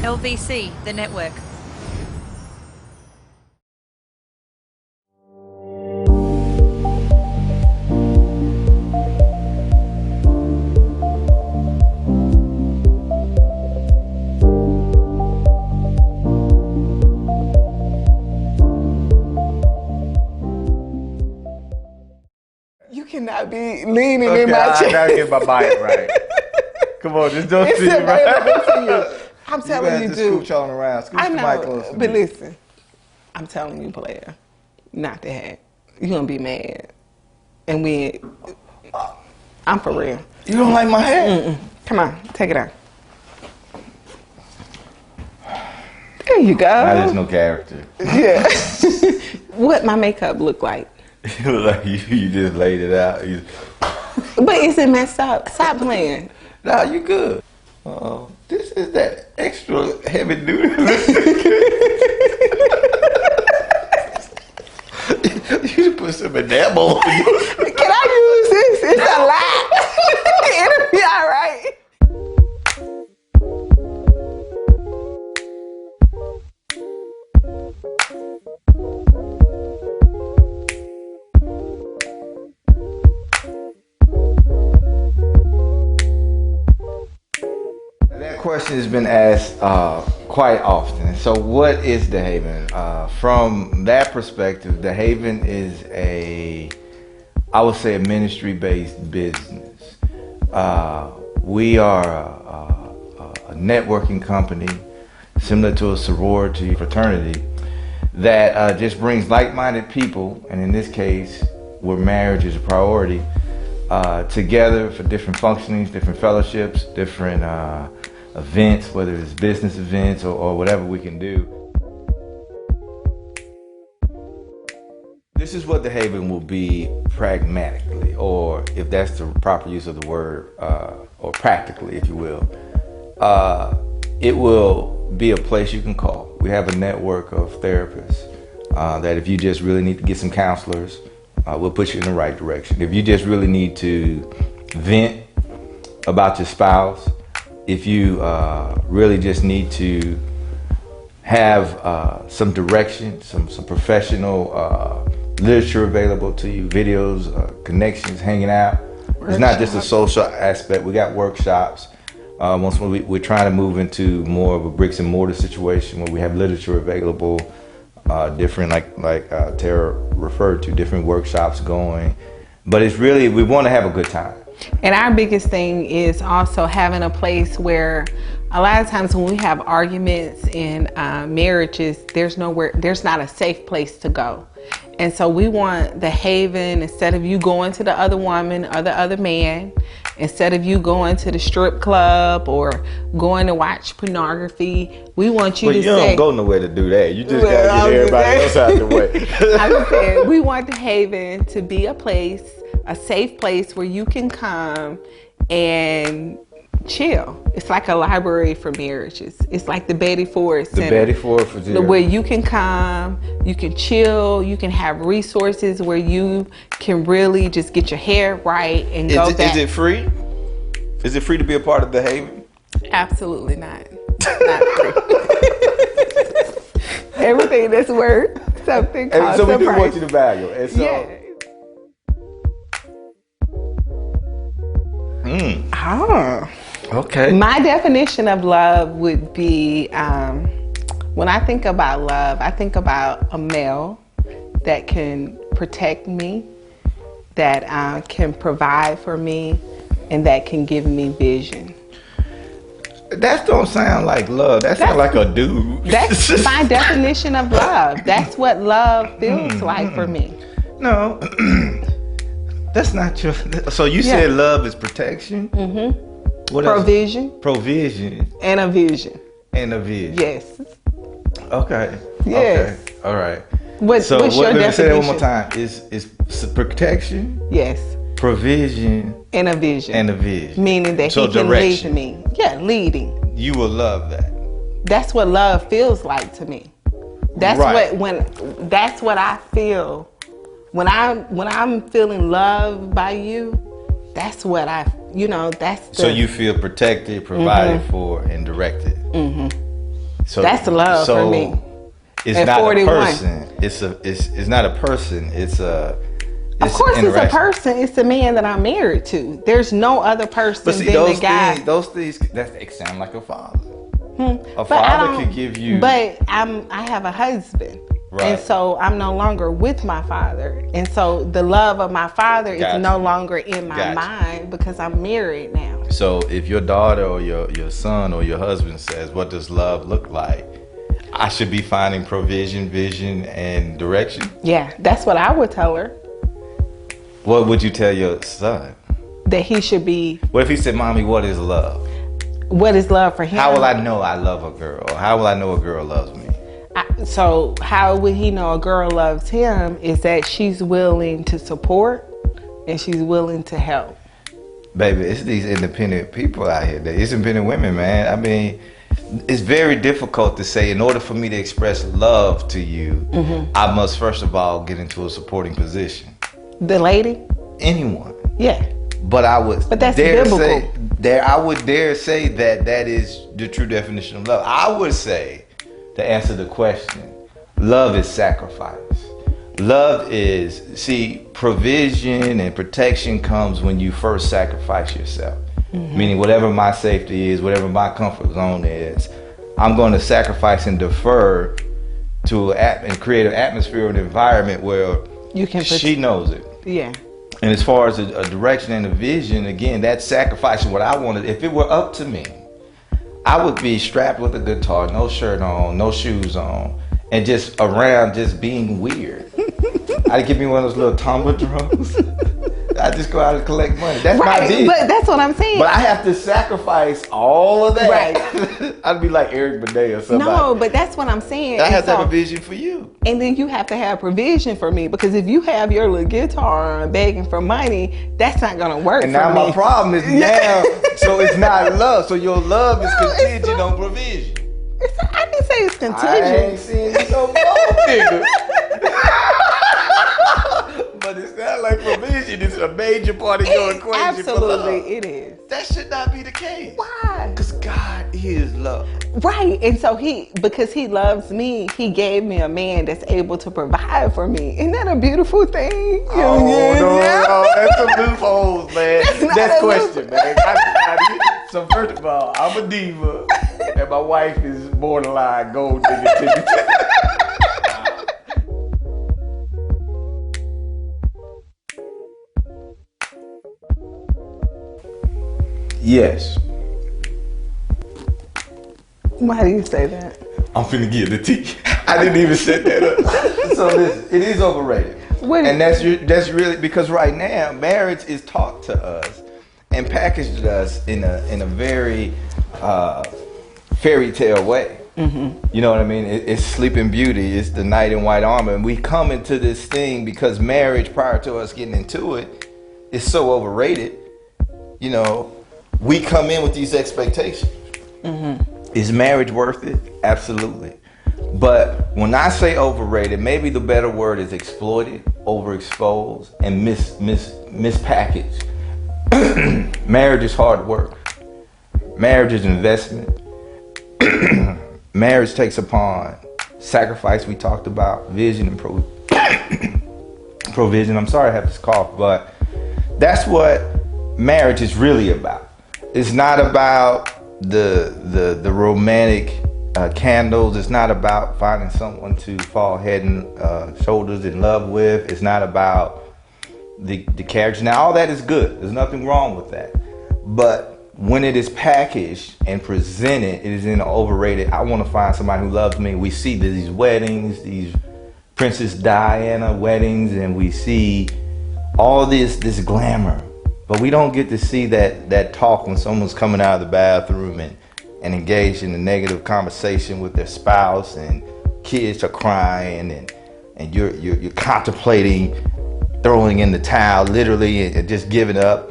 LVC, the network. You cannot be leaning in my chair. I gotta get my mic right. Come on, just don't It's see it available to you. right. I'm telling you, just dude. scooch on around. Scooch I the know, mic close to but me. listen, I'm telling you, player, not to have. You're gonna be mad, and I'm for real. You don't like my hair? Come on, take it out. There you go. Now there's no character. Yeah. What my makeup look like? You look like you just laid it out. But is it messed up? Stop playing. Nah, you good. This is that extra heavy duty. You should put some enamel on you. Can I use this? It's a lot. It'll be all right. That question has been asked quite often. So what is The Haven? From that perspective, The Haven is I would say a ministry-based business. We are a networking company similar to a sorority fraternity that just brings like-minded people, and in this case, where marriage is a priority, together for different functionings, different fellowships, different events, whether it's business events or whatever we can do. This is what The Haven will be pragmatically, or if that's the proper use of the word, or practically, if you will. It will be a place you can call. We have a network of therapists that if you just really need to get some counselors, we'll put you in the right direction. If you just really need to vent about your spouse, if you really just need to have some direction, some professional literature available to you, videos, connections, hanging out. It's not just a social aspect. We got workshops. Once we're trying to move into more of a bricks and mortar situation where we have literature available, different, like Tara referred to, different workshops going. But it's really, we want to have a good time. And our biggest thing is also having a place where a lot of times when we have arguments in marriages, there's not a safe place to go. And so we want The Haven, instead of you going to the other woman or the other man, instead of you going to the strip club or going to watch pornography, we want you to say... Well, you don't go nowhere to do that. You just got to get everybody else out the way. I'm saying, we want The Haven to be a place, a safe place where you can come and chill. It's like a library for marriages. It's like the Betty Ford Center. The Betty Ford for where you can come, you can chill, you can have resources where you can really just get your hair right and go back. Is it free? Is it free to be a part of The Haven? Absolutely not. Not free. Everything that's worth something costs so we a do price. want you to value. And so, Yeah. Okay. My definition of love would be, when I think about love, I think about a male that can protect me, that can provide for me, and that can give me vision. That don't sound like love. That sounds like a dude. That's my definition of love. That's what love feels like for me. No, that's not your. So you said love is protection? Mm-hmm. What Provision. else? Provision. And a vision. And a vision. Yes. Okay. Yes. Okay. All right. What's your definition? Say that one more time. Is protection? Yes. Provision. And a vision. And a vision. Meaning that so he can direction. lead me. Yeah, leading. You will love that. That's what love feels like to me. That's that's what I feel. When I'm feeling loved by you, that's what that's the... So you feel protected, provided for, and directed. So That's love for me. It's At not 41. a person. It's not a person. It's of course, it's a person. It's the man that I'm married to. There's no other person But see, than the guy. those things that sound like a father. A But I father don't- could give you. But I have a husband. Right. And so I'm no longer with my father. And so the love of my father Gotcha. is no longer in my Gotcha. mind because I'm married now. So if your daughter or your son or your husband says, "What does love look like?" I should be finding provision, vision, and direction. Yeah, that's what I would tell her. What would you tell your son? That he should be. What if he said, "Mommy, what is love? What is love for him? How will I know I love a girl? Or how will I know a girl loves me?" So how would he know a girl loves him is that she's willing to support and she's willing to help. Baby, it's these independent people out here. These independent women, man. I mean, it's very difficult to say, in order for me to express love to you, I must first of all get into a supporting position. The lady? Anyone. Yeah. But I would But that's dare biblical. say I would dare say that is the true definition of love. I would say, to answer the question, love is sacrifice. Love is, see, provision and protection comes when you first sacrifice yourself. Meaning whatever my safety is, whatever my comfort zone is, I'm going to sacrifice and defer to and create an atmosphere and environment where You can she knows it. Yeah. And as far as a direction and a vision, again, that's sacrificing what I wanted. If it were up to me, I would be strapped with a guitar, no shirt on, no shoes on, and just around just being weird. I'd give me one of those little tomba drums. I just go out and collect money. That's my deal. But that's what I'm saying. But I have to sacrifice all of that. Right. I'd be like Eric Benet or somebody. No, but that's what I'm saying. I And have to have so- a vision for you. And then you have to have provision for me because if you have your little guitar on begging for money, that's not gonna work. And for now me. my problem is now, so it's not love. So your love is No, it's contingent not. on provision. I didn't say it's I contingent. ain't seen you no more, nigga. But it's not like provision is a major part of your equation for love. Absolutely, it is. That should not be the case. Why? Because God is love. Right, and so because he loves me, he gave me a man that's able to provide for me. Isn't that a beautiful thing? Oh, no, that's some loopholes, man. That's That's not a question, man. So first of all, I'm a diva, and my wife is borderline gold digger. Yes. Why do you say that? I'm finna give the tea. I didn't even set that up. So it is overrated. And that's really because right now marriage is taught to us and packaged us in a very fairy tale way. You know what I mean? It's Sleeping Beauty. It's the knight in white armor, and we come into this thing because marriage, prior to us getting into it, is so overrated. You know, we come in with these expectations. Is marriage worth it? Absolutely. But when I say overrated, maybe the better word is exploited, overexposed, and mispackaged. Marriage is hard work. Marriage is investment. Marriage takes upon sacrifice, we talked about, vision and provision. I'm sorry I have this cough, but that's what marriage is really about. It's not about the romantic candles. It's not about finding someone to fall head and shoulders in love with. It's not about the character. Now, all that is good. There's nothing wrong with that. But when it is packaged and presented, it is in overrated. I want to find somebody who loves me. We see these weddings, these Princess Diana weddings, and we see all this glamour. But we don't get to see that talk when someone's coming out of the bathroom and engaged in a negative conversation with their spouse, and kids are crying, and you're contemplating throwing in the towel, literally, and just giving up.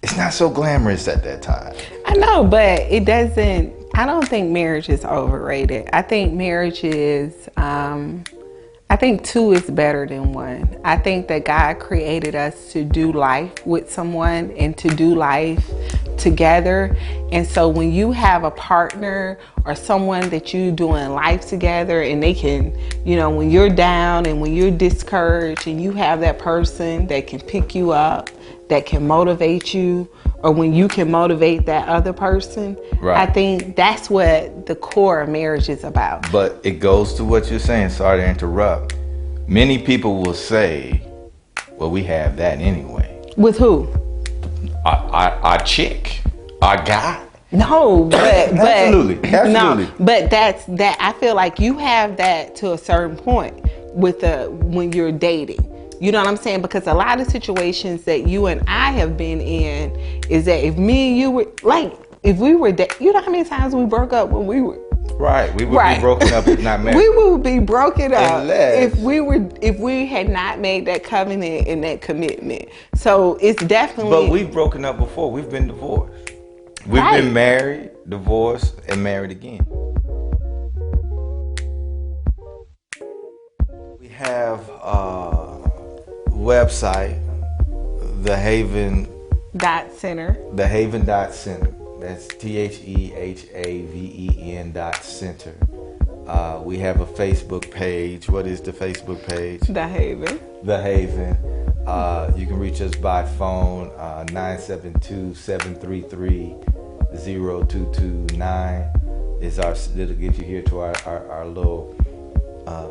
It's not so glamorous at that time. I know, but it doesn't. I don't think marriage is overrated. I think marriage is. I I think two is better than one. I think that God created us to do life with someone and to do life together. And so when you have a partner or someone that you doing life together, and they can, you know, when you're down and when you're discouraged, and you have that person that can pick you up, that can motivate you, or when you can motivate that other person, Right. I think that's what the core of marriage is about. But it goes to what you're saying. Sorry to interrupt. Many people will say, well, we have that anyway. With who? Our chick, our guy. No, but Absolutely. no, but that's that. I feel like you have that to a certain point with the when you're dating. You know what I'm saying? Because a lot of situations that you and I have been in is that if me and you were like, if we were, you know how many times we broke up when we were. Right, we would be broken up if not married. We would be broken up Unless, if we had not made that covenant and that commitment. So it's definitely. But we've broken up before. We've been divorced. We've been married, divorced, and married again. We have a website, The Haven Center. The Haven Center. That's TheHaven.center. We have a Facebook page. What is the Facebook page? The Haven. The Haven. You can reach us by phone, 972-733-0229. It'll get you here to our little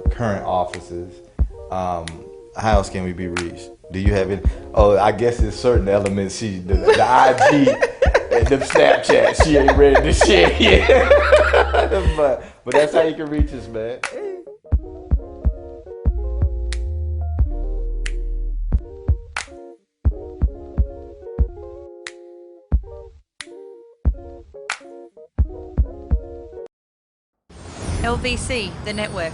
current offices. How else can we be reached? Do you have it? Oh, I guess there's certain elements. The IG and the Snapchat, she ain't ready to share yet. but that's how you can reach us, man. LVC, the network.